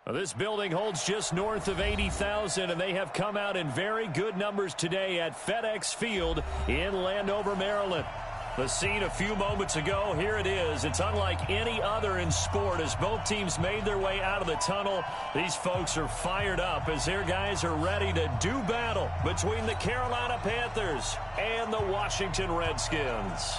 Well, this building holds just north of 80,000, and they have come out in very good numbers today at FedEx Field in Landover, Maryland. The scene a few moments ago, here it is. It's unlike any other in sport as both teams made their way out of the tunnel. These folks are fired up as their guys are ready to do battle between the Carolina Panthers and the Washington Redskins.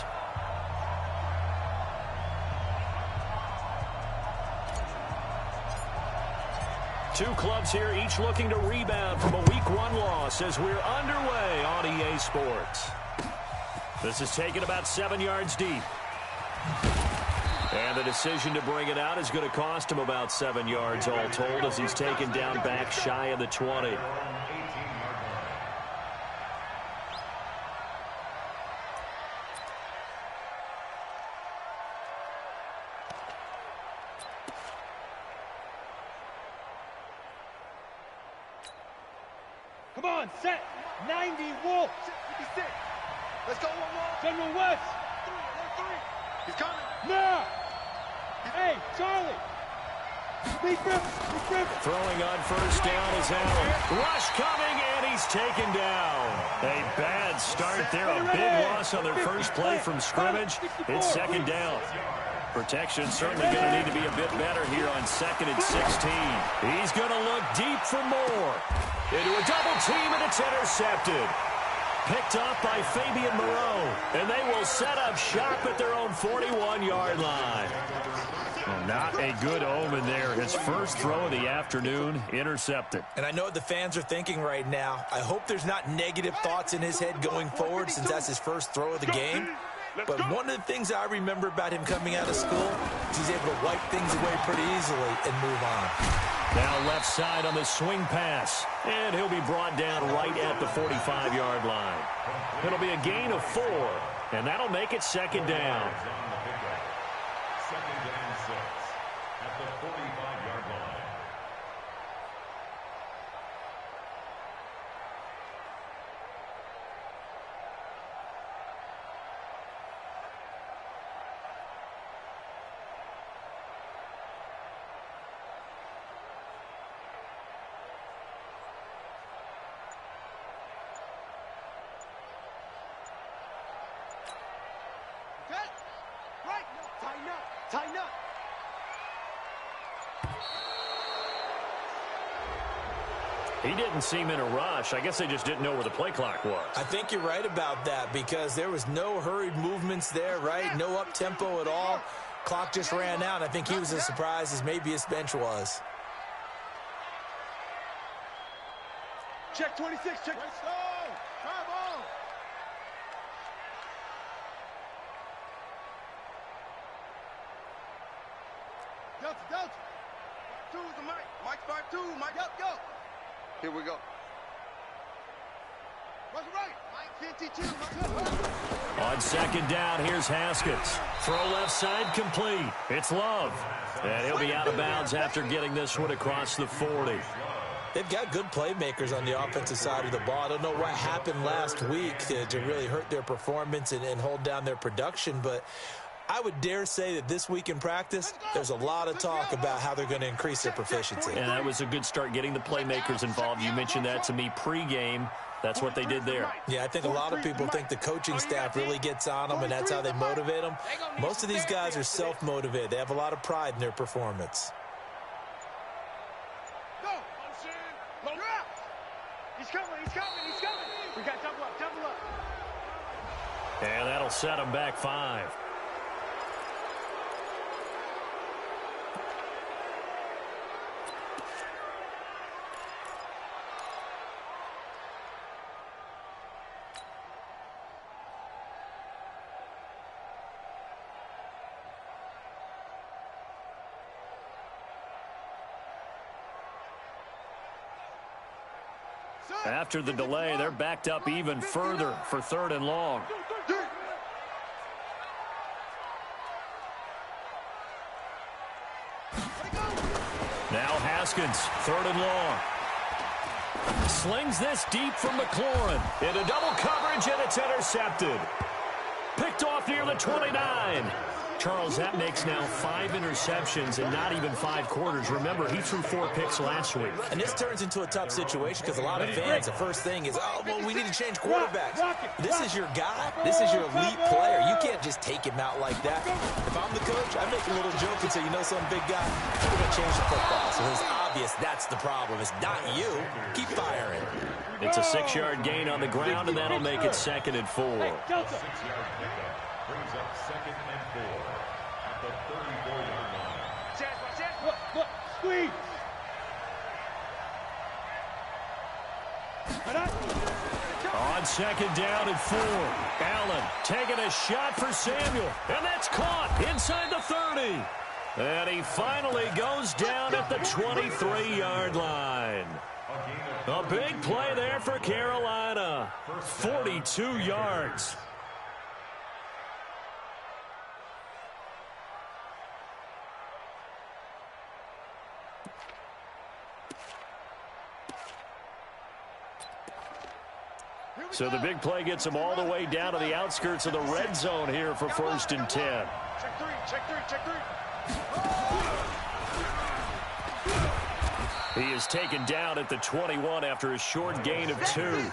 Two clubs here, each looking to rebound from a Week 1 loss as we're underway on EA Sports. This is taken about 7 yards deep. And the decision to bring it out is going to cost him about 7 yards all told as he's taken down back shy of the 20. Come on, set. 90, Wolf. 56. Let's go, General West. 3. He's coming. Now. Hey, Charlie. Big Rip. Throwing on first down is Allen. Rush coming, and he's taken down. A bad start there. A big loss on their first play from scrimmage. It's second down. Protection certainly going to need to be a bit better here on 2nd and 16. He's going to look deep for more. Into a double team, and it's intercepted. Picked up by Fabian Moreau, and they will set up shop at their own 41-yard line. Well, not a good omen there. His first throw of the afternoon, intercepted. And I know what the fans are thinking right now. I hope there's not negative thoughts in his head going forward since that's his first throw of the game. But one of the things I remember about him coming out of school is he's able to wipe things away pretty easily and move on. Now left side on the swing pass. And he'll be brought down right at the 45-yard line. It'll be a gain of 4. And that'll make it second down. Second down 6 at the 45-yard line. Tighten up. He didn't seem in a rush. I guess they just didn't know where the play clock was. I think you're right about that because there was no hurried movements there, right? No up-tempo at all. Clock just ran out. I think he was as surprised as maybe his bench was. Check 26. Check. Try ball. Delta. 2 is the Mike. Mike's 5-2. Mike, go. Here we go. What's right? Mike 52. On second down, here's Haskins. Throw left side complete. It's Love. And he'll be out of bounds after getting this one across the 40. They've got good playmakers on the offensive side of the ball. I don't know what happened last week to really hurt their performance and hold down their production, but I would dare say that this week in practice, there's a lot of talk about how they're going to increase their proficiency. And that was a good start getting the playmakers involved. You mentioned that to me pregame. That's what they did there. Yeah, I think a lot of people think the coaching staff really gets on them, and that's how they motivate them. Most of these guys are self-motivated. They have a lot of pride in their performance. He's coming. We got double up. And that'll set them back 5. After the delay, they're backed up even further for 3rd and long. Now Haskins, 3rd and long. Slings this deep from McLaurin. Into double coverage, and it's intercepted. Picked off near the 29. Charles, that makes now 5 interceptions in not even 5 quarters. Remember, he threw 4 picks last week. And this turns into a tough situation because a lot of fans, the first thing is, oh, well, we need to change quarterbacks. This is your guy. This is your elite player. You can't just take him out like that. If I'm the coach, I make a little joke and say, you know, some big guy, we're going to change the football. So it's obvious that's the problem. It's not you. Keep firing. It's a 6-yard gain on the ground, and that'll make it 2nd and 4. Brings up 2nd and 4 at the 34-yard line. Look, squeeze. On 2nd down and 4. Allen taking a shot for Samuel, and that's caught inside the 30. And he finally goes down at the 23-yard line. A big play there for Carolina. 42 yards. So the big play gets him all the way down to the outskirts of the red zone here for 1st and 10. Check 3, check 3, check 3. He is taken down at the 21 after a short gain of 2.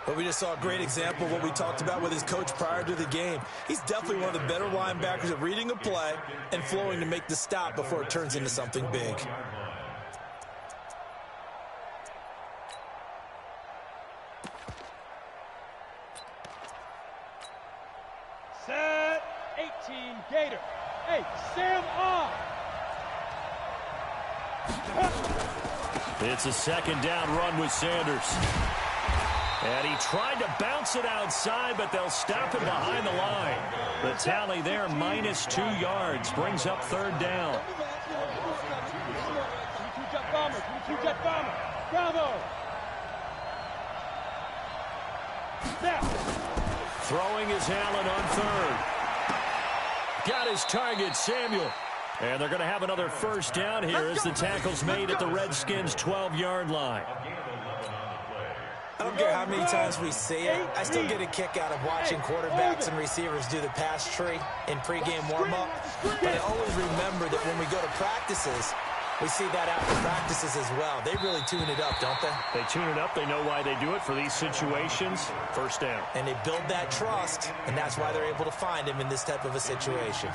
But we just saw a great example of what we talked about with his coach prior to the game. He's definitely one of the better linebackers at reading a play and flowing to make the stop before it turns into something big. Set 18 Gator. Hey, Sam on. It's a 2nd down run with Sanders. And he tried to bounce it outside, but they'll stop him behind the line. The tally there, minus 2 yards, brings up 3rd down. 22 jet bomber, 22 jet bomber. Bravo. Now. Throwing is Allen on 3rd. Got his target, Samuel. And they're going to have another 1st down here as the tackle's made at the Redskins' 12-yard line. I don't care how many times we see it. I still get a kick out of watching quarterbacks and receivers do the pass tree in pregame warm-up. But I always remember that when we go to practices, we see that after practices as well. They really tune it up, don't they? They tune it up. They know why they do it for these situations. 1st down. And they build that trust, and that's why they're able to find him in this type of a situation.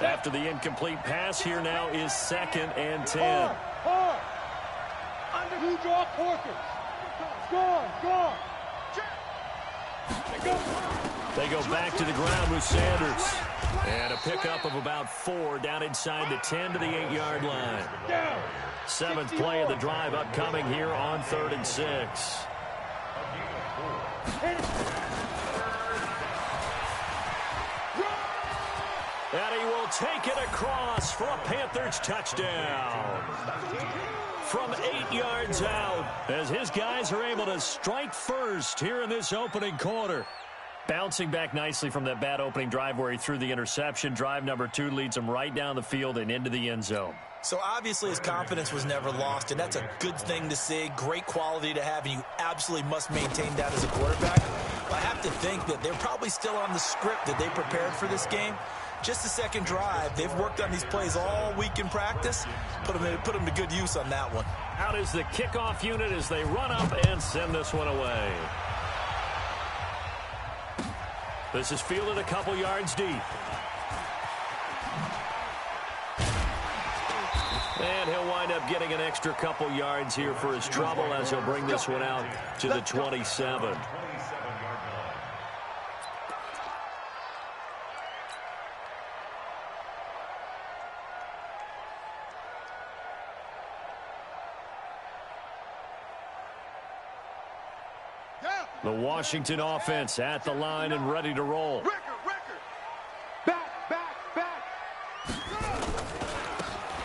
After the incomplete pass, here now is 2nd and 10. Hard. Under who draw quarters. Gone. They go back to the ground with Sanders. And a pickup of about 4 down inside the 10 to the 8-yard line. 7th play of the drive upcoming here on 3rd and 6. And he will take it across for a Panthers touchdown. From 8 yards out, as his guys are able to strike first here in this opening quarter. Bouncing back nicely from that bad opening drive where he threw the interception. Drive number 2 leads him right down the field and into the end zone. So obviously his confidence was never lost, and that's a good thing to see, great quality to have, and you absolutely must maintain that as a quarterback. But I have to think that they're probably still on the script that they prepared for this game. Just the 2nd drive. They've worked on these plays all week in practice. Put them to good use on that one. Out is the kickoff unit as they run up and send this one away. This is fielded a couple yards deep. And he'll wind up getting an extra couple yards here for his trouble as he'll bring this one out to the 27. The Washington offense at the line and ready to roll. Back.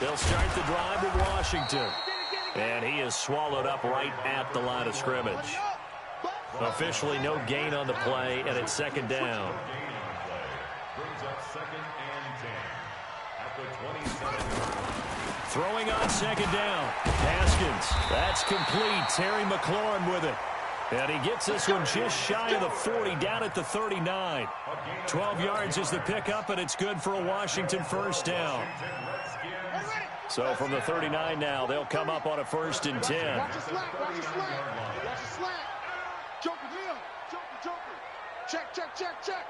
They'll start the drive with Washington. And he is swallowed up right at the line of scrimmage. Officially no gain on the play, and it's 2nd down. Brings up 2nd and 10 at the 27. Throwing on 2nd down. Haskins. That's complete. Terry McLaurin with it. And he gets this one just shy of the 40, down at the 39. 12 yards is the pickup, and it's good for a Washington first down. So from the 39 now, they'll come up on a 1st and 10. Watch the slack, watch the slack. Watch the slack. Joker, Joker. Check.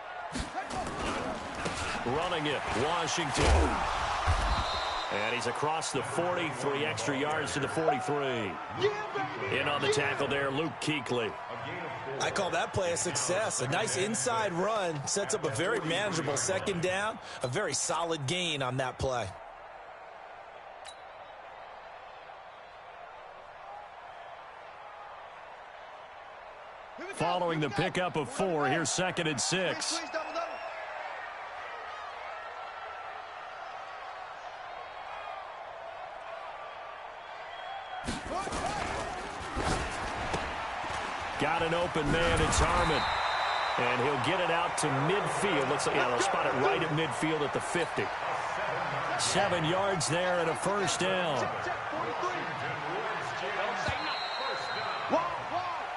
Running it, Washington. And he's across the 40, 3 extra yards to the 43. In on the tackle there, Luke Kuechly. I call that play a success. A nice inside run sets up a very manageable 2nd down. A very solid gain on that play. Following the pickup of 4, here's 2nd and 6. Got an open man, it's Harmon. And he'll get it out to midfield. Looks like they'll spot it right at midfield at the 50. 7 yards there and a 1st down.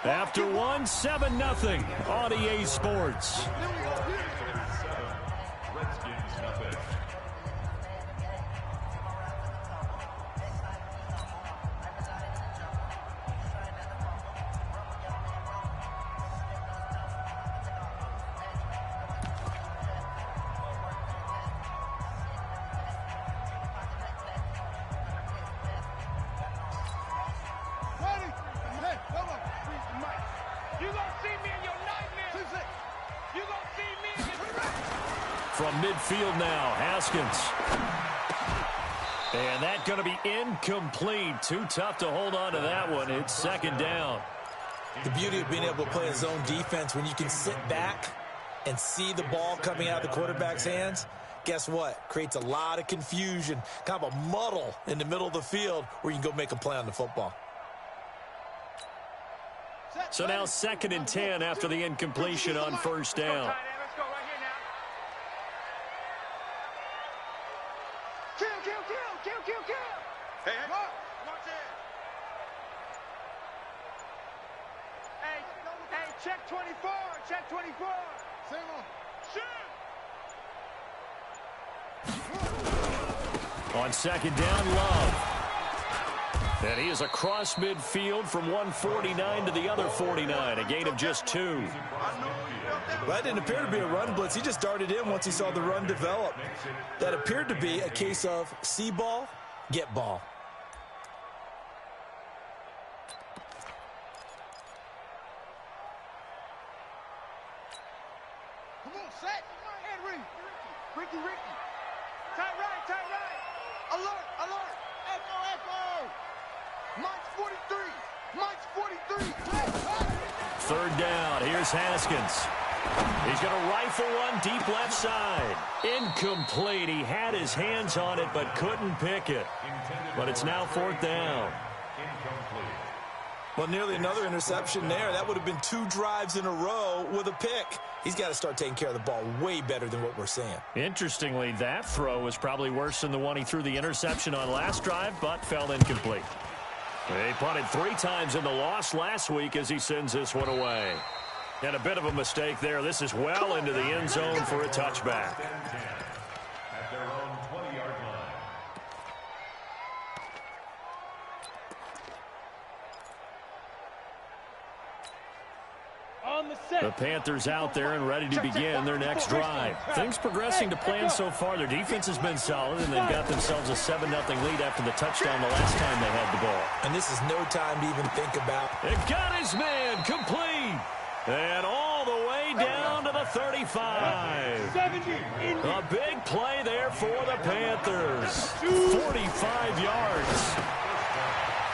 After 1, 7-0 on EA Sports. From midfield now, Haskins. And that's going to be incomplete. Too tough to hold on to that one. It's 2nd down. The beauty of being able to play a zone defense, when you can sit back and see the ball coming out of the quarterback's hands, guess what? Creates a lot of confusion, kind of a muddle in the middle of the field where you can go make a play on the football. So now 2nd and 10 after the incompletion on 1st down. Kill. Hey, watch it. Hey, check 24. Shoot. On 2nd down, Love. And he is across midfield from 149 to the other 49, a gain of just 2. That didn't appear to be a run blitz. He just darted in once he saw the run develop. That appeared to be a case of see ball, get ball. Come on, set. Henry. Ricky. Tight right. Alert. Echo. Mike's 43. 3rd down. Here's Haskins. He's going to rifle one deep left side. Incomplete. He had his hands on it but couldn't pick it. But it's now 4th down. Well, nearly another interception there. That would have been 2 drives in a row with a pick. He's got to start taking care of the ball way better than what we're seeing. Interestingly, that throw was probably worse than the one he threw the interception on last drive, but fell incomplete. He punted 3 times in the loss last week as he sends this one away. And a bit of a mistake there. This is well into the end zone for a touchback. At their own 20-yard line. On the set. The Panthers out there and ready to begin their next drive. Things progressing to plan so far. Their defense has been solid, and they've got themselves a 7-0 lead after the touchdown the last time they had the ball. And this is no time to even think about. It got his man complete. And all the way down to the 35. A big play there for the Panthers. 45 yards.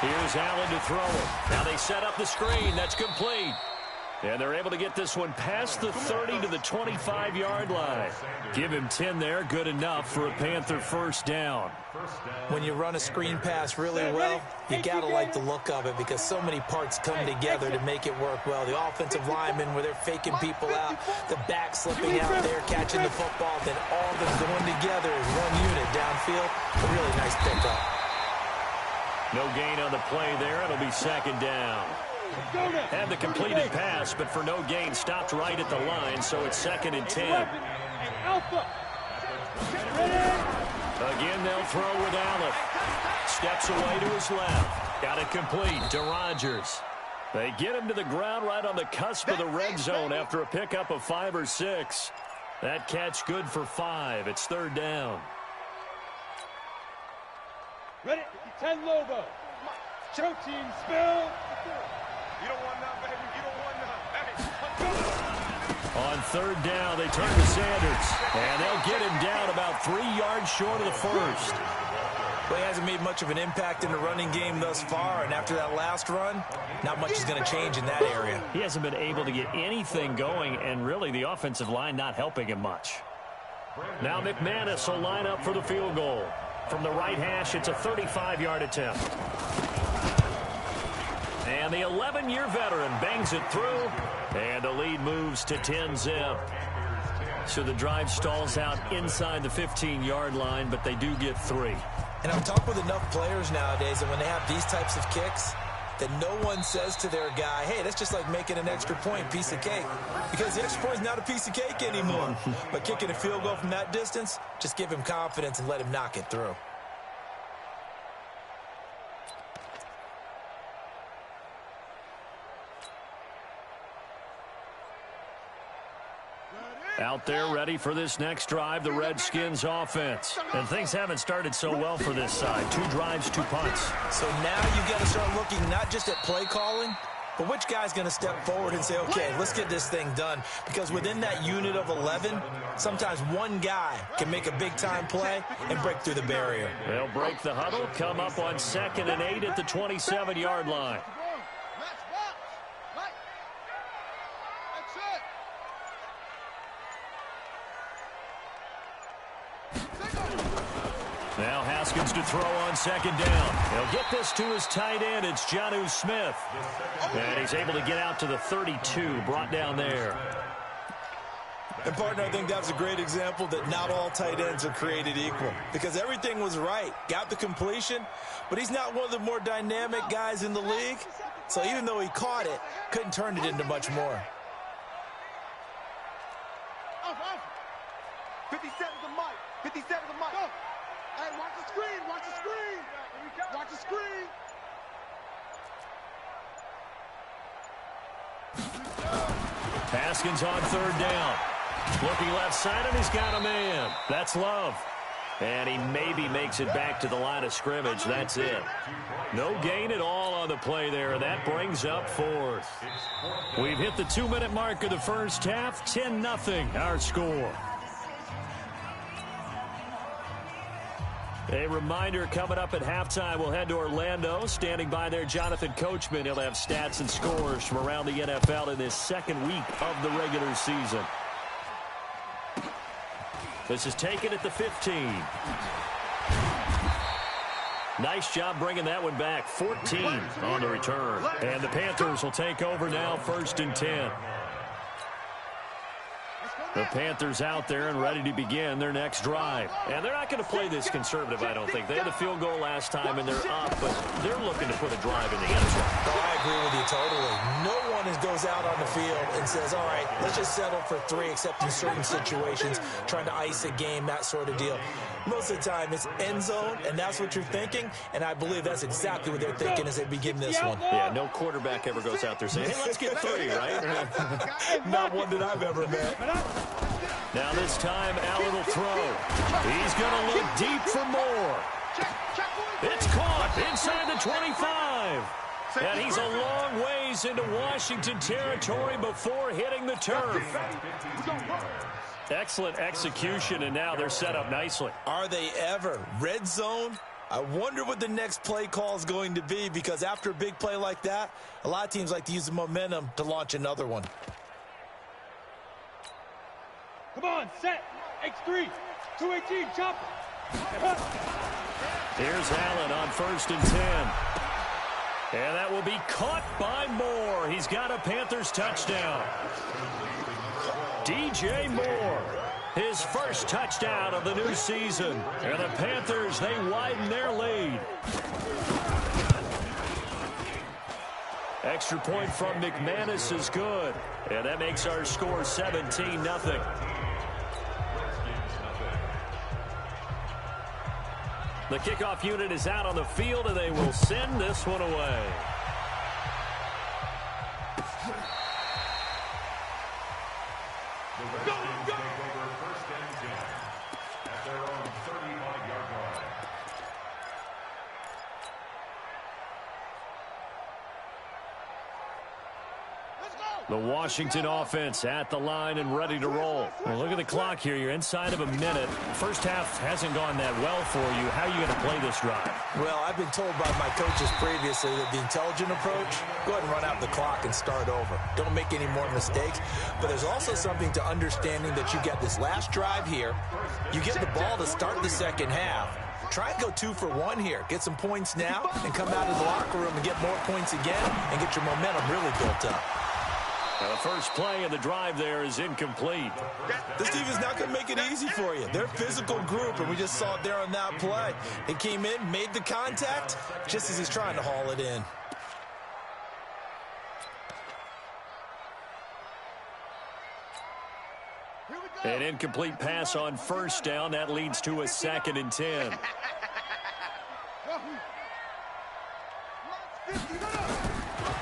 Here's Allen to throw it. Now they set up the screen. That's complete. And they're able to get this one past the 30 to the 25-yard line. Give him 10 there. Good enough for a Panther first down. When you run a screen pass really well, you got to like the look of it because so many parts come together to make it work well. The offensive linemen where they're faking people out, the back slipping out there, catching the football, then all of them going together as one unit downfield. A really nice pickup. No gain on the play there. It'll be 2nd down. Had the completed pass, but for no gain, stopped right at the line, so it's 2nd and 10. Again, they'll throw with Allen. Steps away to his left. Got it complete to Rodgers. They get him to the ground right on the cusp of the red zone after a pickup of 5 or 6. That catch good for 5. It's 3rd down. Ready? 10 Lobo. Show team spill. You don't want none, baby. You don't want none. Hey. On 3rd down, they turn to Sanders. And they'll get him down about 3 yards short of the first. Well, he hasn't made much of an impact in the running game thus far, and after that last run, not much is going to change in that area. He hasn't been able to get anything going, and really the offensive line not helping him much. Now McManus will line up for the field goal. From the right hash, it's a 35-yard attempt. And the 11-year veteran bangs it through, and the lead moves to 10-zip. So the drive stalls out inside the 15-yard line, but they do get 3. And I've talked with enough players nowadays that when they have these types of kicks, that no one says to their guy, hey, that's just like making an extra point, piece of cake. Because the extra point is not a piece of cake anymore. But kicking a field goal from that distance, just give him confidence and let him knock it through. Out there ready for this next drive, the Redskins offense. And things haven't started so well for this side. 2 drives, 2 punts. So now you've got to start looking not just at play calling, but which guy's going to step forward and say, okay, let's get this thing done. Because within that unit of 11, sometimes one guy can make a big-time play and break through the barrier. They'll break the huddle, come up on 2nd and 8 at the 27-yard line. Now Haskins to throw on 2nd down. He'll get this to his tight end. It's Jonnu Smith. And he's able to get out to the 32, brought down there. And, partner, I think that's a great example that not all tight ends are created equal. Because everything was right. Got the completion, but he's not one of the more dynamic guys in the league. So even though he caught it, couldn't turn it into much more. 57 the mic. 57 the mic. Go. Hey, watch the screen. Watch the screen. Watch the screen. Haskins on 3rd down. Looking left side, and he's got a man. That's Love. And he maybe makes it back to the line of scrimmage. That's it. No gain at all on the play there. That brings up 4th. We've hit the 2-minute mark of the first half. 10-0 our score. A reminder, coming up at halftime, we'll head to Orlando. Standing by there, Jonathan Coachman. He'll have stats and scores from around the NFL in this 2nd week of the regular season. This is taken at the 15. Nice job bringing that one back. 14 on the return. And the Panthers will take over now, 1st and 10. The Panthers out there and ready to begin their next drive. And they're not going to play this conservative, I don't think. They had a field goal last time, and they're up, but they're looking to put a drive in the end zone. Oh, I agree with you totally. No one goes out on the field and says, all right, let's just settle for 3, except in certain situations, trying to ice a game, that sort of deal. Most of the time, it's end zone, and that's what you're thinking, and I believe that's exactly what they're thinking as they begin this one. Yeah, no quarterback ever goes out there saying, hey, let's get 3, right? Not one that I've ever met. Now this time, Allen will throw. He's going to look deep for more. It's caught inside the 25. And he's a long ways into Washington territory before hitting the turf. Excellent execution, and now they're set up nicely. Are they ever? Red zone? I wonder what the next play call is going to be, because after a big play like that, a lot of teams like to use the momentum to launch another one. Come on, set. X3. 218, chopper. Here's Allen on 1st and 10. And that will be caught by Moore. He's got a Panthers touchdown. DJ Moore, his first touchdown of the new season. And the Panthers, they widen their lead. Extra point from McManus is good. And that makes our score 17-0. The kickoff unit is out on the field, and they will send this one away. The Redskins take over 1st and 10 at their own 35-yard line. The Washington offense at the line and ready to roll. Well, look at the clock here. You're inside of a minute. First half hasn't gone that well for you. How are you going to play this drive? Well, I've been told by my coaches previously that the intelligent approach, go ahead and run out the clock and start over. Don't make any more mistakes. But there's also something to understanding that you get this last drive here. You get the ball to start the second half. Try and go 2 for 1 here. Get some points now and come out of the locker room and get more points again and get your momentum really built up. Now the first play of the drive there is incomplete. This team is not going to make it easy for you. They're a physical group, and we just saw it there on that play. He came in, made the contact, just as he's trying to haul it in. An incomplete pass on first down. That leads to a 2nd and 10.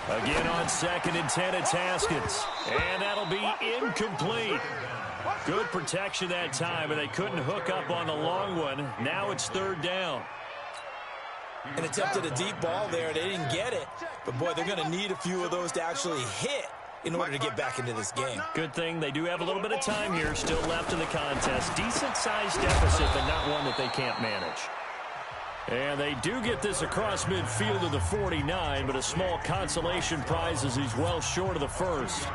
Again on 2nd and 10, it's Haskins. And that'll be incomplete. Good protection that time, and they couldn't hook up on the long one. Now it's 3rd down. And attempted a deep ball there. They didn't get it. But, boy, they're going to need a few of those to actually hit in order to get back into this game. Good thing they do have a little bit of time here still left in the contest. Decent-sized deficit, but not one that they can't manage. And they do get this across midfield of the 49, but a small consolation prize as he's well short of the first.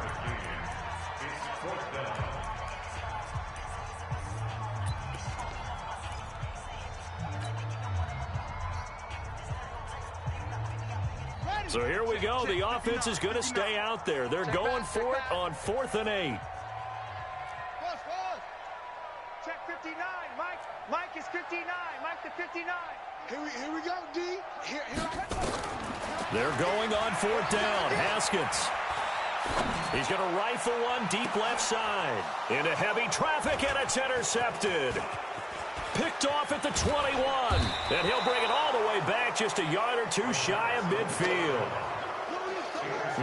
So here we go. The offense is going to stay out there. They're going for it on 4th and 8. Check 59. Mike is 59. Mike to 59. Here we go, D. Here. They're going on 4th down. Haskins. He's going to rifle one deep left side. Into heavy traffic, and it's intercepted. Picked off at the 21. And he'll bring it all the way back just a yard or 2 shy of midfield.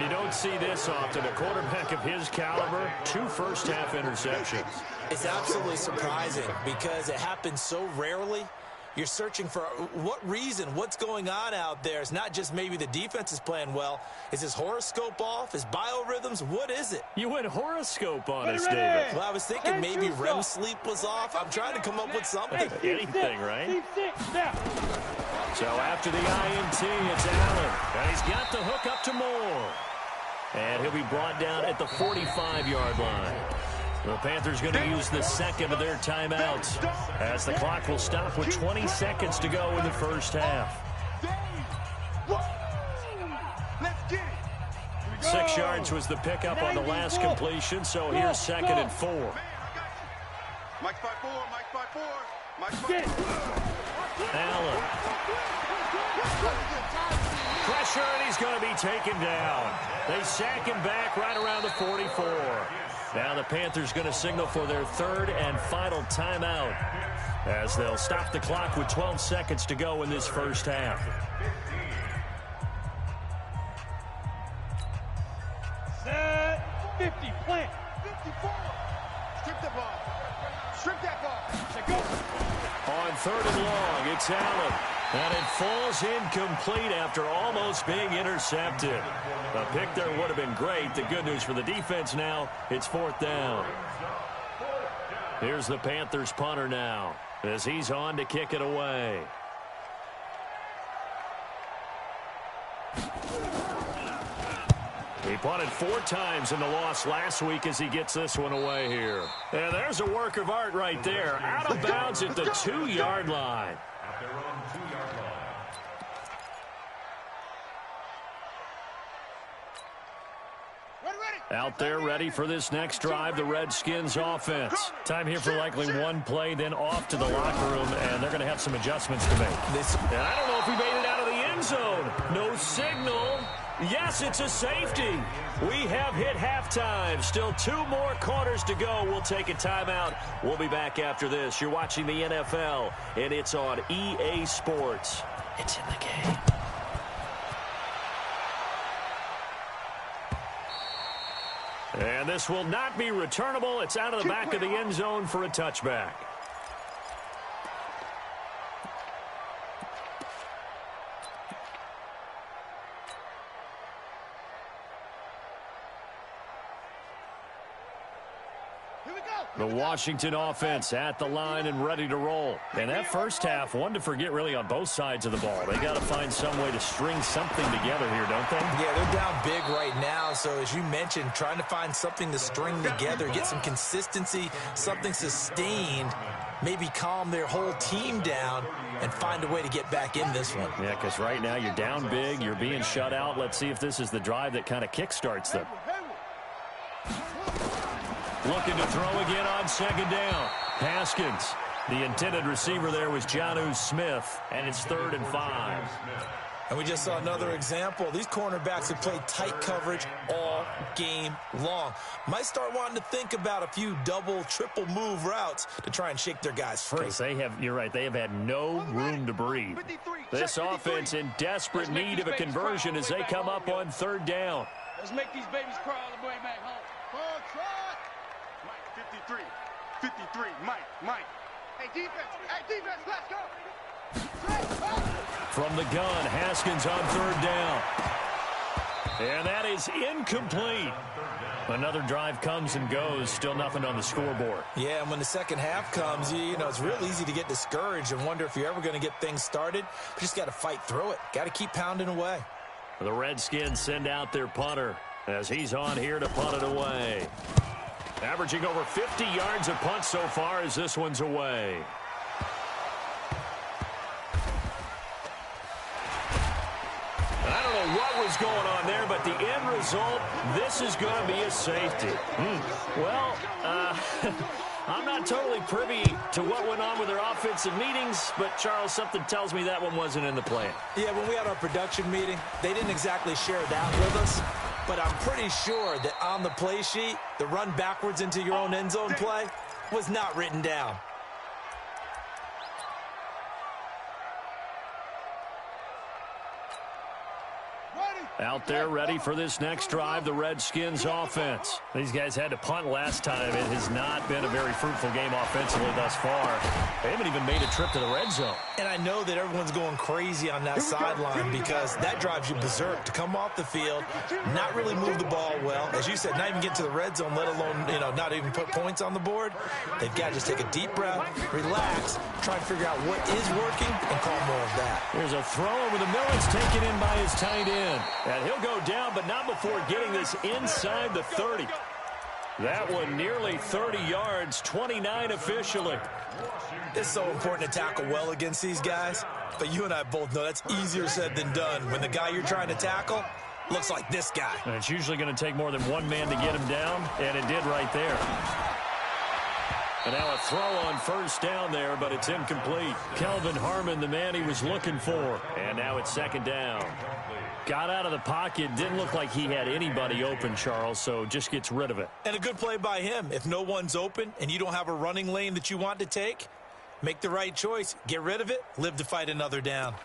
You don't see this often. A quarterback of his caliber, 2 first-half interceptions. It's absolutely surprising because it happens so rarely. You're searching for what reason, what's going on out there. It's not just maybe the defense is playing well. Is his horoscope off? His biorhythms? What is it? You went horoscope on us, David. Well, I was thinking maybe REM sleep was off. I'm trying to come up with something. Anything, right? So after the INT, it's Allen. And he's got the hook up to Moore. And he'll be brought down at the 45-yard line. The Panthers going to use the 2nd of their timeouts as the clock will stop with 20 seconds to go in the first half. 6 yards was the pickup on the last completion, so here's 2nd and 4. Mike 5-4, Mike 5-4, Mike 5-4. Allen. Pressure, and he's going to be taken down. They sack him back right around the 44. Now the Panthers going to signal for their 3rd and final timeout as they'll stop the clock with 12 seconds to go in this first half. Set 50, plant 54. Strip that ball. Strip that ball. On 3rd and long, it's Allen. And it falls incomplete after almost being intercepted. A pick there would have been great. The good news for the defense now, it's 4th down. Here's the Panthers punter now as he's on to kick it away. He punted 4 times in the loss last week as he gets this one away here. And there's a work of art right there. Out of bounds at the 2-yard line. At their own 2-yard line. Out there ready for this next drive, the Redskins offense. Time here for likely one play, then off to the locker room, and they're going to have some adjustments to make. And I don't know if he made it out of the end zone. No signal. Yes, it's a safety. We have hit halftime. Still 2 more quarters to go. We'll take a timeout. We'll be back after this. You're watching the NFL, and it's on EA Sports. It's in the game. And this will not be returnable. It's out of the back of the end zone for a touchback. The Washington offense at the line and ready to roll. And that first half, one to forget really on both sides of the ball. They got to find some way to string something together here, don't they? Yeah, they're down big right now. So as you mentioned, trying to find something to string together, get some consistency, something sustained, maybe calm their whole team down and find a way to get back in this one. Yeah, because right now you're down big, you're being shut out. Let's see if this is the drive that kind of kickstarts them. Looking to throw again on second down. Haskins. The intended receiver there was Jonnu Smith, and it's 3rd and 5. And we just saw another example. These cornerbacks have played tight coverage all game long. Might start wanting to think about a few double, triple move routes to try and shake their guys free. You're right, they have had no room to breathe. This offense in desperate need of a conversion as they come up on 3rd down. Let's make these babies cry all the way back home. 53, Mike. Hey, defense, let's go. From the gun, Haskins on 3rd down. And that is incomplete. Another drive comes and goes, still nothing on the scoreboard. Yeah, and when the second half comes, you know, it's real easy to get discouraged and wonder if you're ever going to get things started. But you just got to fight through it. Got to keep pounding away. The Redskins send out their punter as he's on here to punt it away. Averaging over 50 yards a punt so far as this one's away. I don't know what was going on there, but the end result, this is going to be a safety. Well, I'm not totally privy to what went on with their offensive meetings, but, Charles, something tells me that one wasn't in the plan. Yeah, when we had our production meeting, they didn't exactly share that with us. But I'm pretty sure that on the play sheet, the run backwards into your own end zone play was not written down. Out there ready for this next drive, the Redskins offense. These guys had to punt last time. It has not been a very fruitful game offensively thus far. They haven't even made a trip to the red zone. And I know that everyone's going crazy on that sideline because that drives you berserk to come off the field, not really move the ball well. As you said, not even get to the red zone, let alone, not even put points on the board. They've got to just take a deep breath, relax, try and figure out what is working and call more of that. Here's a throw over the middle. It's taken in by his tight end. And he'll go down, but not before getting this inside the 30. That one nearly 30 yards, 29 officially. It's so important to tackle well against these guys, but you and I both know that's easier said than done when the guy you're trying to tackle looks like this guy. And it's usually going to take more than one man to get him down, and it did right there. And now a throw on first down there, but it's incomplete. Kelvin Harmon, the man he was looking for. And now it's second down. Got out of the pocket. Didn't look like he had anybody open, Charles, so just gets rid of it. And a good play by him. If no one's open and you don't have a running lane that you want to take, make the right choice. Get rid of it. Live to fight another down.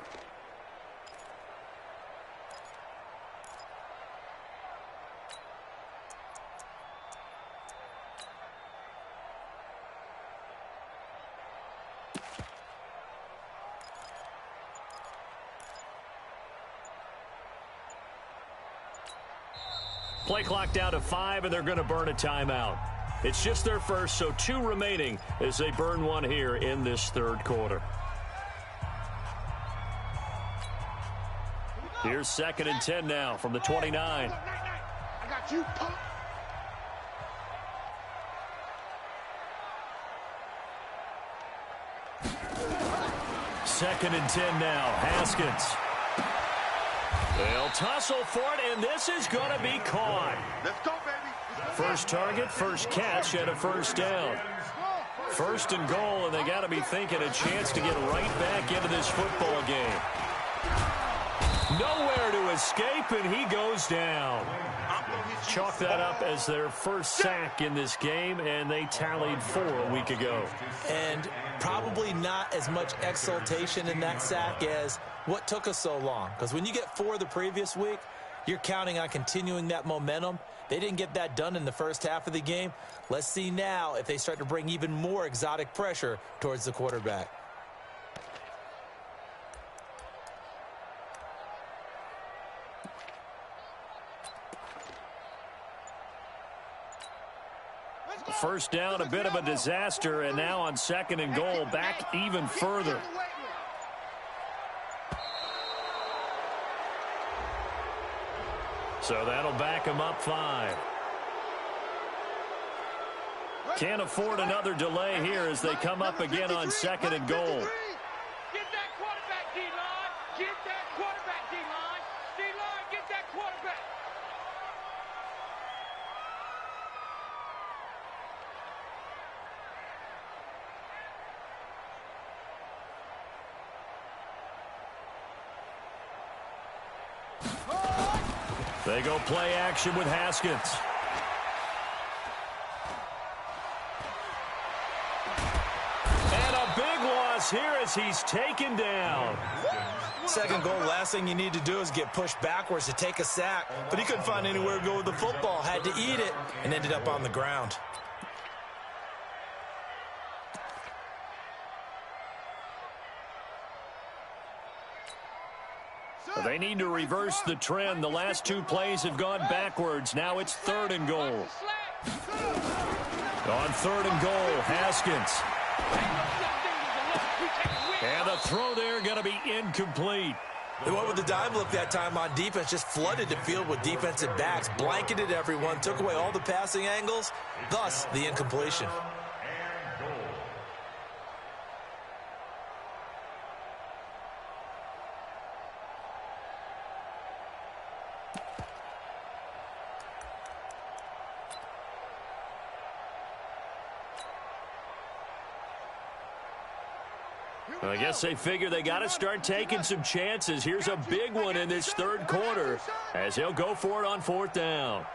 Play clock down to 5, and they're going to burn a timeout. It's just their first, so 2 remaining as they burn one here in this third quarter. Here's 2nd and 10 now from the 29. I got you. 2nd and 10 now. Haskins. They'll tussle for it, and this is going to be caught. Let's go, baby. First target, first catch, and a first down. 1st and goal, and they got to be thinking a chance to get right back into this football game. Nowhere to escape, and he goes down. Chalk that up as their first sack in this game, and they tallied 4 a week ago. And probably not as much exultation in that sack as what took us so long. Because when you get 4 the previous week, you're counting on continuing that momentum. They didn't get that done in the first half of the game. Let's see now if they start to bring even more exotic pressure towards the quarterback. First down, a bit of a disaster, and now on 2nd and goal, back even further. So that'll back him up 5. Can't afford another delay here as they come up again on 2nd and goal. Get that quarterback, D-line. Get that quarterback, D-line. D-line, get that quarterback. They go play action with Haskins. And a big loss here as he's taken down. 2nd goal, last thing you need to do is get pushed backwards to take a sack. But he couldn't find anywhere to go with the football. Had to eat it and ended up on the ground. They need to reverse the trend. The last 2 plays have gone backwards. Now it's 3rd and goal. On 3rd and goal, Haskins. And the throw there going to be incomplete. They went with the dive look that time on defense, just flooded the field with defensive backs, blanketed everyone, took away all the passing angles, thus the incompletion. I guess they figure they got to start taking some chances. Here's a big one in this 3rd quarter as he'll go for it on 4th down.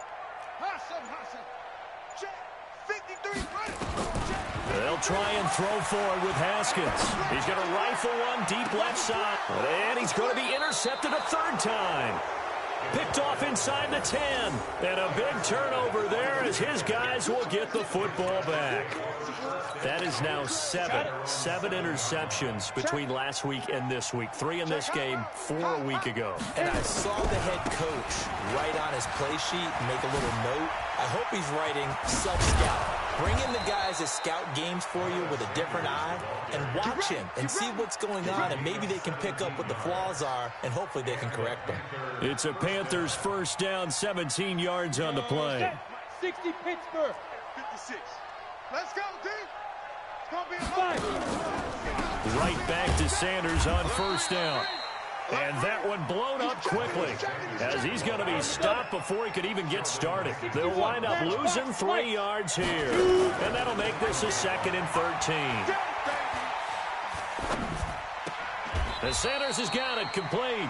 They'll try and throw forward with Haskins. He's going to rifle one deep left side. And he's going to be intercepted a 3rd time. Picked off inside the 10. And a big turnover there as his guys will get the football back. That is now 7 interceptions between last week and this week. 3 in this game, 4 a week ago. And I saw the head coach write on his play sheet, make a little note. I hope he's writing self-scout. Bring in the guys that scout games for you with a different eye and watch him and see what's going on, and maybe they can pick up what the flaws are, and hopefully they can correct them. It's a Panthers first down, 17 yards on the play. 60 Pittsburgh. 56. Let's go, D. It's going to be a Right back to Sanders on first down. And that one blown up quickly as he's going to be stopped before he could even get started. They'll wind up losing 3 yards here. And that'll make this a 2nd and 13. And Sanders has got it complete.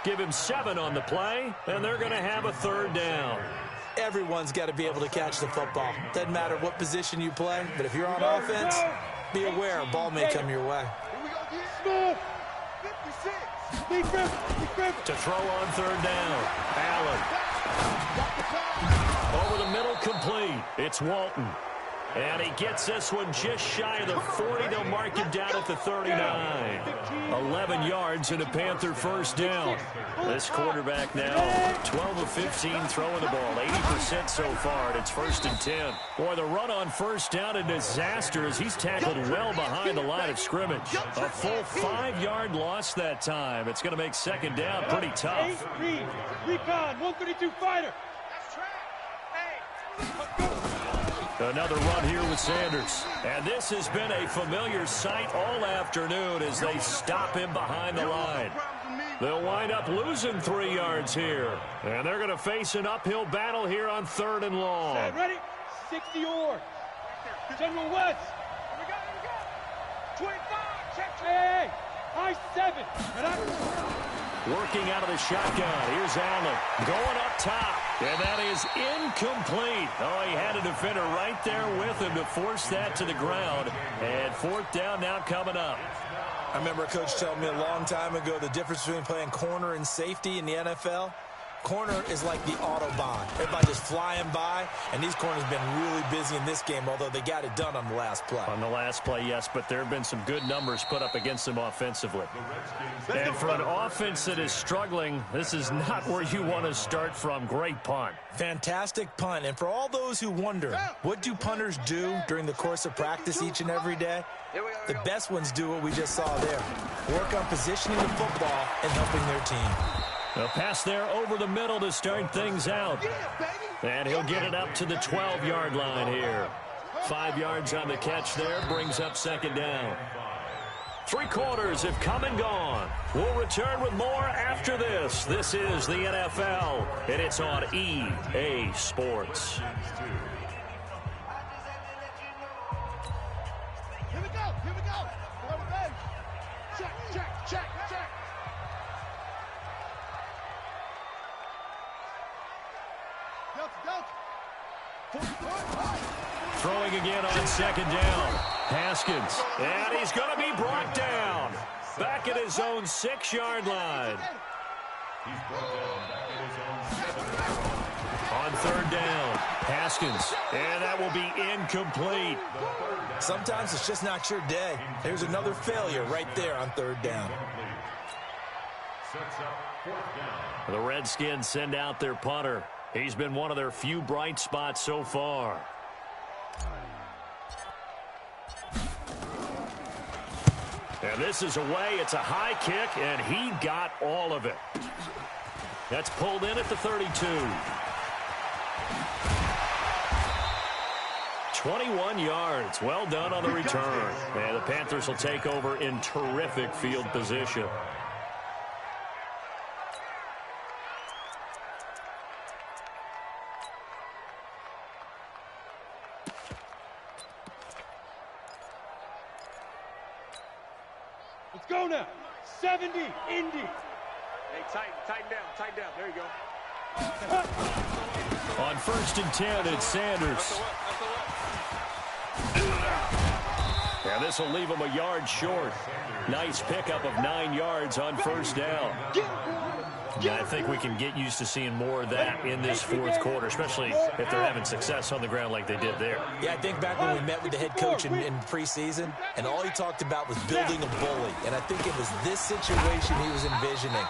Give him 7 on the play, and they're going to have a 3rd down. Everyone's got to be able to catch the football. Doesn't matter what position you play, but if you're on offense, be aware a ball may come your way. To throw on 3rd down. Allen. Over the middle, complete. It's Walton. And he gets this one just shy of the 40. They'll mark him down at the 39. 11 yards and a Panther first down. This quarterback now 12 of 15 throwing the ball. 80% so far, and it's 1st and 10. Boy, the run on first down, a disaster as he's tackled well behind the line of scrimmage. A full 5-yard loss that time. It's going to make 2nd down pretty tough. Recon, 132 fighter. Another run here with Sanders. And this has been a familiar sight all afternoon as they stop him behind the line. They'll wind up losing 3 yards here. And they're going to face an uphill battle here on 3rd and long. Ready? 60 yards. General West. Here we go. 25. Check. Hey. High 7. Working out of the shotgun. Here's Allen going up top. And that is incomplete. Oh, he had a defender right there with him to force that to the ground. And fourth down now coming up. I remember a coach telling me a long time ago the difference between playing corner and safety in the NFL. Corner is like the Autobahn. Everybody just flying by, and these corners have been really busy in this game, although they got it done on the last play. On the last play, yes, but there have been some good numbers put up against them offensively. And for an offense that is struggling, this is not where you want to start from. Great punt. Fantastic punt. And for all those who wonder, what do punters do during the course of practice each and every day? The best ones do what we just saw there. Work on positioning the football and helping their team. A pass there over the middle to start things out. And he'll get it up to the 12-yard line here. 5 yards on the catch there, brings up second down. 3 quarters have come and gone. We'll return with more after this. This is the NFL, and it's on EA Sports. Here we go. Check. Throwing again on second down. Haskins. And he's going to be brought down. Back at his own 6-yard line. On third down, Haskins. And that will be incomplete. Sometimes it's just not your day. There's another failure right there on third down. The Redskins send out their punter. He's been one of their few bright spots so far. And this is away. It's a high kick, and he got all of it. That's pulled in at the 32. 21 yards. Well done on the return. And the Panthers will take over in terrific field position. Let's go now. 70, Indy. Hey, tighten down. There you go. On 1st and 10, it's Sanders. And this will leave him a yard short. Nice pickup of 9 yards on first down. Yeah, I think we can get used to seeing more of that in this fourth quarter, especially if they're having success on the ground like they did there. Yeah, I think back when we met with the head coach in preseason, and all he talked about was building a bully. And I think it was this situation he was envisioning.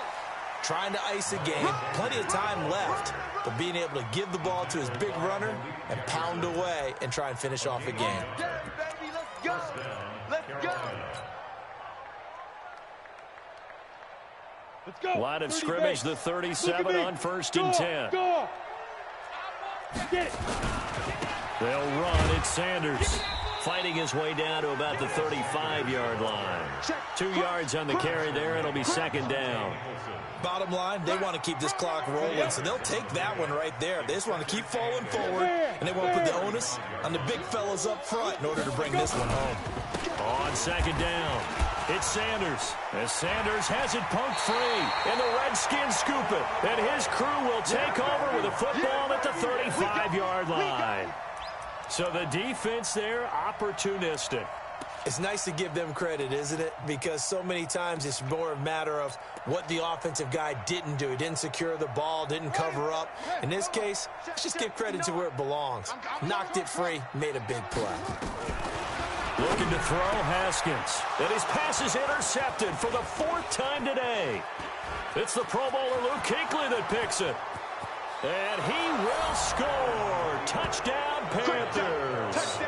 Trying to ice a game, plenty of time left, but being able to give the ball to his big runner and pound away and try and finish off a game. Let's go. Line of scrimmage, the 37 on 1st and 10. Go. Get it. They'll run. It's Sanders fighting his way down to about the 35-yard line. 2 yards on the carry there. It'll be second down. Bottom line, they want to keep this clock rolling, so they'll take that one right there. They just want to keep falling forward, and they want to put the onus on the big fellas up front in order to bring this one home. On second down, it's Sanders. As Sanders has it punked free, and the Redskins scoop it. And his crew will take over with a football at the 35-yard line. So the defense there, opportunistic. It's nice to give them credit, isn't it? Because so many times it's more a matter of what the offensive guy didn't do. He didn't secure the ball, didn't cover up. In this case, let's just give credit to where it belongs. Knocked it free, made a big play. Looking to throw, Haskins. And his pass is intercepted for the 4th time today. It's the Pro Bowler Luke Kuechly that picks it. And he will score. Touchdown, Panthers.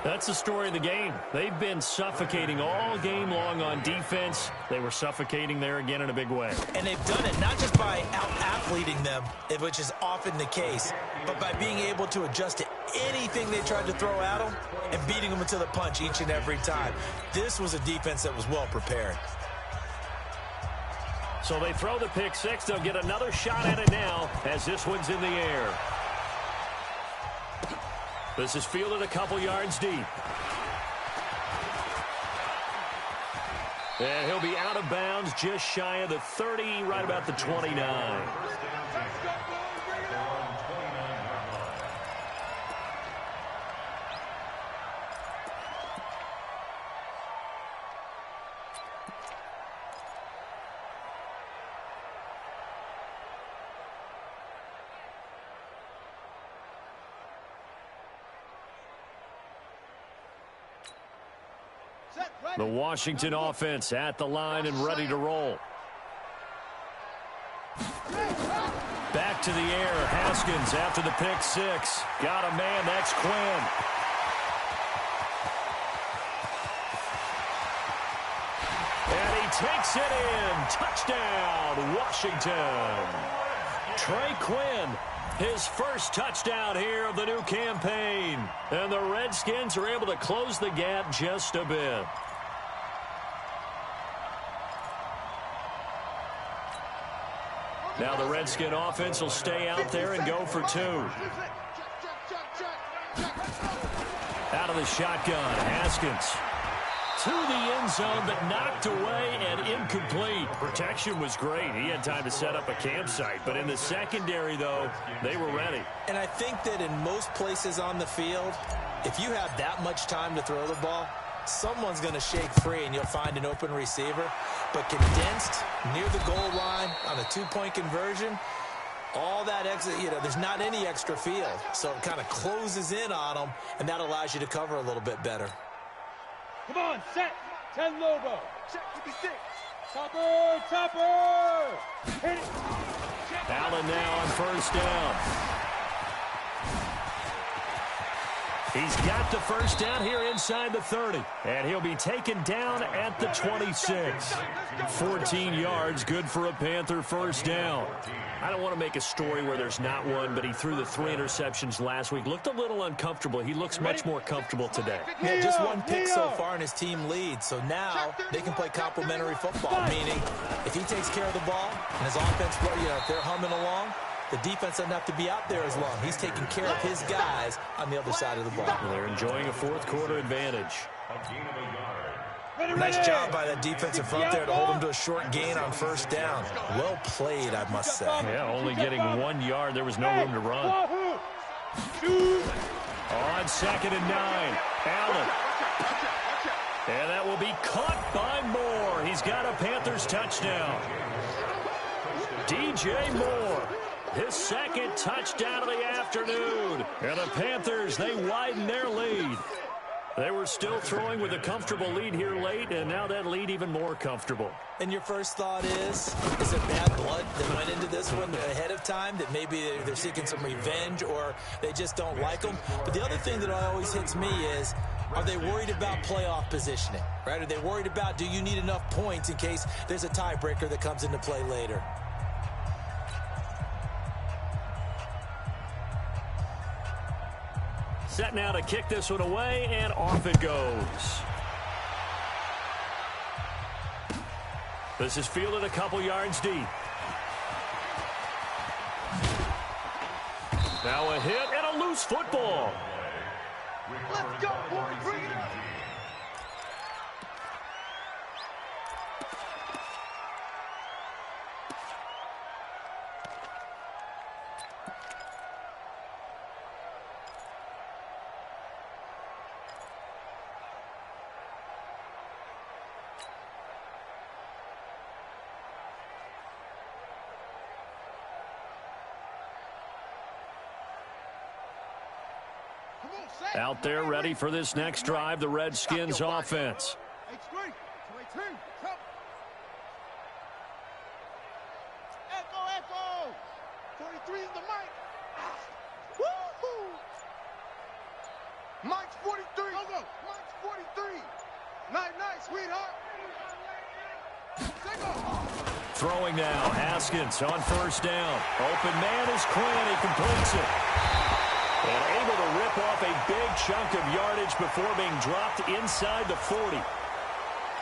That's the story of the game. They've been suffocating all game long on defense. They were suffocating there again in a big way. And they've done it not just by out-athleting them, which is often the case, but by being able to adjust to anything they tried to throw at them and beating them into the punch each and every time. This was a defense that was well prepared. So they throw the pick six. They'll get another shot at it now as this one's in the air. This is fielded a couple yards deep. And he'll be out of bounds just shy of the 30, right about the 29. The Washington offense at the line and ready to roll. Back to the air. Haskins after the pick six. Got a man. That's Quinn. And he takes it in. Touchdown, Washington. Trey Quinn, his first touchdown here of the new campaign. And the Redskins are able to close the gap just a bit. Now the Redskin offense will stay out there and go for two. Out of the shotgun, Haskins to the end zone, but knocked away and incomplete. Protection was great. He had time to set up a campsite, but in the secondary, though, they were ready. And I think that in most places on the field, if you have that much time to throw the ball, someone's going to shake free and you'll find an open receiver. But condensed near the goal line on a two-point conversion, all that extra, there's not any extra field. So it kind of closes in on them, and that allows you to cover a little bit better. Come on, set. 10 Lobo. Set 56. Topper. Hit it. Allen now on first down. He's got the first down here inside the 30. And he'll be taken down at the 26. 14 yards, good for a Panther first down. I don't want to make a story where there's not one, but he threw the 3 interceptions last week. Looked a little uncomfortable. He looks much more comfortable today. Yeah, just one pick so far and his team leads. So now they can play complementary football, meaning if he takes care of the ball and his offense, if they're humming along, the defense doesn't have to be out there as long. He's taking care of his guys on the other side of the ball. Well, they're enjoying a fourth quarter advantage. Nice job by that defensive front there to hold him to a short gain on first down. Well played, I must say. Yeah, only getting 1 yard. There was no room to run. On second and 9, Allen. And that will be caught by Moore. He's got a Panthers touchdown. DJ Moore. His second touchdown of the afternoon. And the Panthers, they widen their lead. They were still throwing with a comfortable lead here late, and now that lead even more comfortable. And your first thought is it bad blood that went into this one ahead of time, that maybe they're seeking some revenge or they just don't like them? But the other thing that always hits me is, are they worried about playoff positioning, right? Are they worried about, do you need enough points in case there's a tiebreaker that comes into play later? Set now to kick this one away, and off it goes. This is fielded a couple yards deep. Now a hit and a loose football. Let's go, boys. Bring it up. Out there ready for this next drive, the Redskins offense. Echo. 43 is the mic. Woo-hoo. Mike's 43. Mike's 43. Night, sweetheart. Throwing now, Haskins on first down. Open man is Quinn. He completes it. And able to rip off a big chunk of yardage before being dropped inside the 40.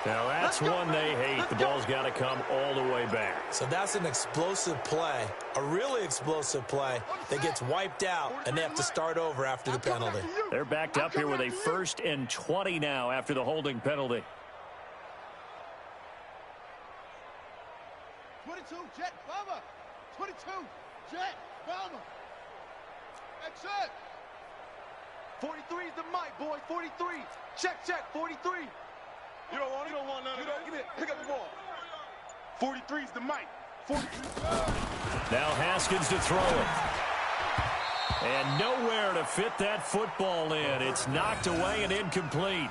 Now that's one they hate. The ball's got to come all the way back. So that's an explosive play, a really explosive play that gets wiped out, and they have to start over after the penalty. They're backed up here with a 1st and 20 now after the holding penalty. Jet, bomber. 22, Jet, bomber. Exit. 43 is the mic, boys. 43. Check, 43. You don't want it? You don't want none of that. Give it. Pick up the ball. 43 is the mic. 43. Now Haskins to throw it. And nowhere to fit that football in. It's knocked away and incomplete.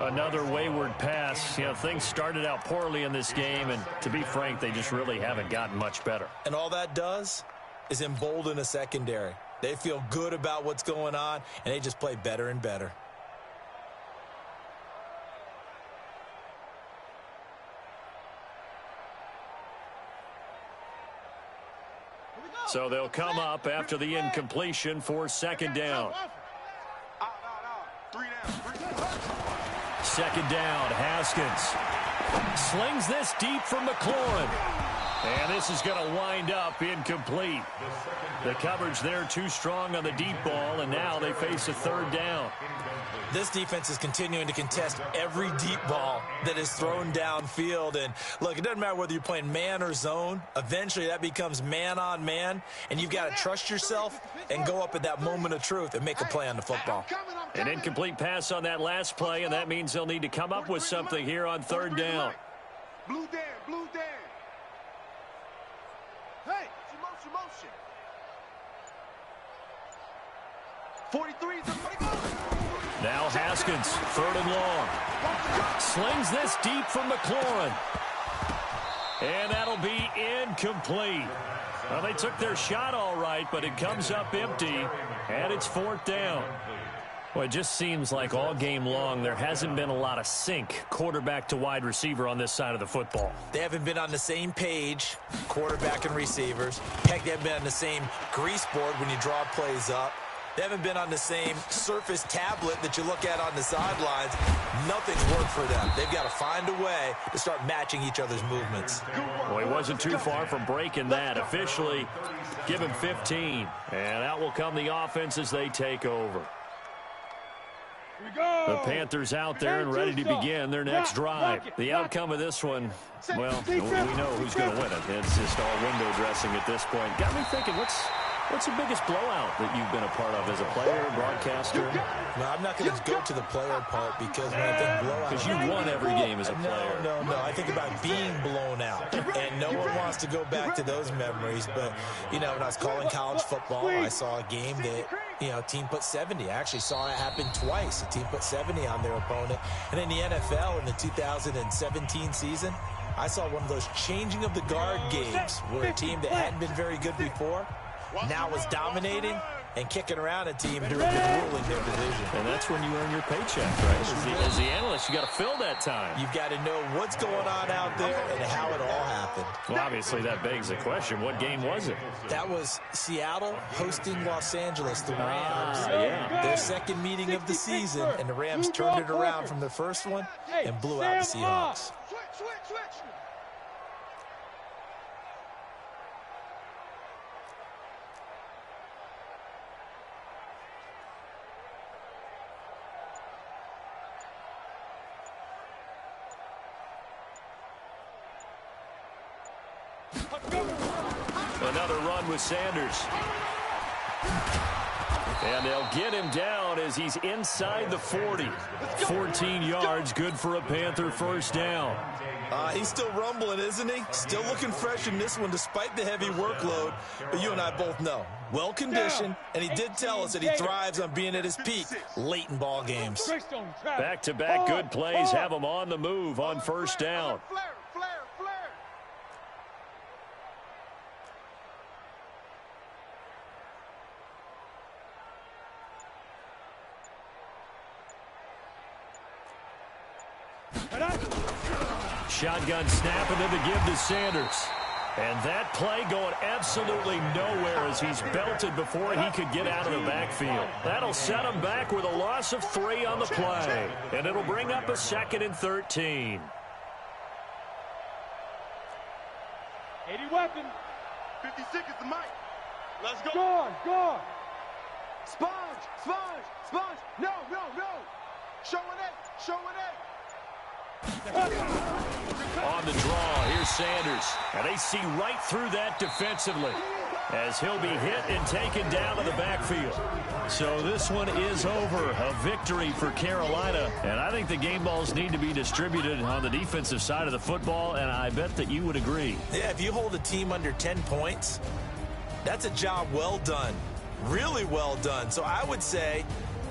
Another wayward pass. You know, things started out poorly in this game, and to be frank, they just really haven't gotten much better. And all that does is embolden a secondary. They feel good about what's going on, and they just play better and better. So they'll come up after the incompletion for second down. Second down, Haskins slings this deep from McLaurin. And this is going to wind up incomplete. The coverage there too strong on the deep ball, and now they face a third down. This defense is continuing to contest every deep ball that is thrown downfield. And, look, it doesn't matter whether you're playing man or zone. Eventually that becomes man on man, and you've got to trust yourself and go up at that moment of truth and make a play on the football. An incomplete pass on that last play, and that means they'll need to come up with something here on third down. Blue Dan, blue Dan. Hey, it's motion. 43 is the Now Haskins, third and long. Slings this deep from McLaurin. And that'll be incomplete. Well, they took their shot all right, but it comes up empty, and it's fourth down. Well, it just seems like all game long there hasn't been a lot of sync quarterback to wide receiver on this side of the football. They haven't been on the same page, quarterback and receivers. Heck, they haven't been on the same grease board when you draw plays up. They haven't been on the same surface tablet that you look at on the sidelines. Nothing's worked for them. They've got to find a way to start matching each other's movements. Well, he wasn't too far from breaking that. Officially, give him 15. And out will come the offense as they take over. The Panthers out there and ready to begin their next drive. The outcome of this one, well, we know who's going to win it. It's just all window dressing at this point. Got me thinking, what's the biggest blowout that you've been a part of as a player, broadcaster? No, I'm not going to go to the player part because when I think blowout... Because you won every game as a player. No. I think about being blown out. And no one wants to go back to those memories. But, you know, when I was calling college football, I saw a game that, you know, a team put 70. I actually saw it happen twice. A team put 70 on their opponent. And in the NFL in the 2017 season, I saw one of those changing of the guard games where a team that hadn't been very good before now was dominating and kicking around a team who had been ruling their division. And that's when you earn your paycheck, right? As the analyst, you got to fill that time. You've got to know what's going on out there and how it all happened. Well, obviously, that begs the question, what game was it? That was Seattle hosting Los Angeles, the Rams. Yeah. Their second meeting of the season, and the Rams turned it around from their first one and blew out the Seahawks. Switch. Another run with Sanders. And they'll get him down as he's inside the 40. 14 yards, good for a Panther first down. He's still rumbling, isn't he? Still looking fresh in this one despite the heavy workload. But you and I both know, well-conditioned, and he did tell us that he thrives on being at his peak late in ball games. Back-to-back good plays have him on the move on first down. Shotgun snap and then to give to Sanders. And that play going absolutely nowhere as he's belted before he could get out of the backfield. That'll set him back with a loss of 3 on the play. And it'll bring up a 2nd and 13. 80 weapon. 56 is the mic. Let's go. Guard. Sponge. No. Showing it. On the draw, here's Sanders. And they see right through that defensively as he'll be hit and taken down to the backfield. So this one is over. A victory for Carolina. And I think the game balls need to be distributed on the defensive side of the football, and I bet that you would agree. Yeah, if you hold a team under 10 points, that's a job well done. Really well done. So I would say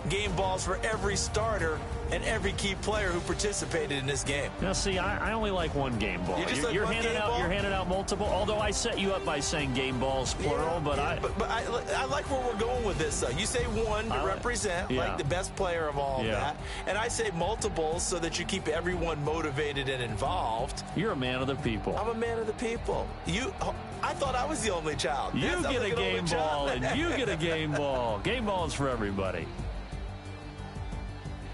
game balls for every starter and every key player who participated in this game. Now, see, I only like one game ball. You're handing out multiple, although I set you up by saying game balls, plural, yeah, but I like where we're going with this, though. You say one to represent, like the best player of all of that, and I say multiples so that you keep everyone motivated and involved. You're a man of the people. I'm a man of the people. I thought I was the only child. You get a game ball, and you get a game ball. Game ball is for everybody.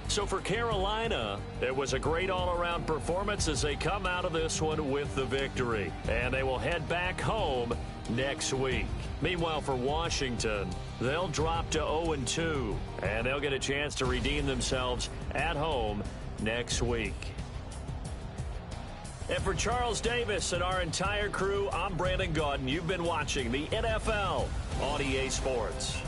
So for Carolina, it was a great all-around performance as they come out of this one with the victory. And they will head back home next week. Meanwhile, for Washington, they'll drop to 0-2, and they'll get a chance to redeem themselves at home next week. And for Charles Davis and our entire crew, I'm Brandon Gaudin. You've been watching the NFL on EA Sports.